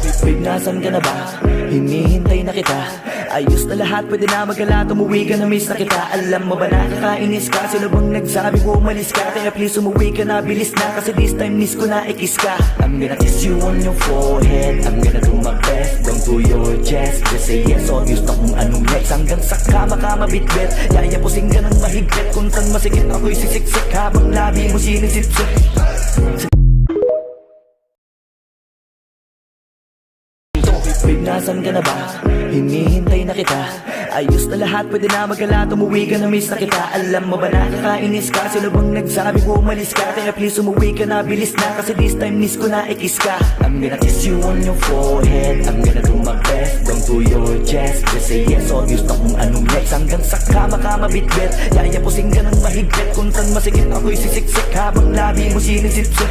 Babe, nasan ka na ba? Hinihintay na kita. Ayos na lahat, pwede na magala. Umuwi ka na, miss na kita. Alam mo ba nakakainis ka? Sino bang nagsabi ko umalis ka? Kaya please umuwi ka na, bilis na. Kasi this time miss ko na ikis ka. I'm gonna kiss you on your forehead. I'm gonna do my best, down to your chest. Just say yes, obvious na kung anong next. Hanggang sa kama ka mabitbit. Yayapusing ka ng mahigpit. Kung saan masikip ako'y sisiksik. Habang labi mo sinisipsip. Babe, nasan ka na ba? Hinihintay na kita. Ayos na lahat, pwede na magala. Umuwi ka na, miss na kita. Alam mo ba nakakainis ka? Sino bang nagsabi ko umalis ka? Kaya please umuwi ka na, bilis na. Kasi this time miss ko na ikis ka. I'm gonna kiss you on your forehead. I'm gonna do my best, down to your chest. Just say yes, obvious na kung anong next. Hanggang sa kama ka mabitbit. Yayapusing ka ng mahigpit. Kung saan masikip ako'y sisiksik. Habang labi mo sinisipsip.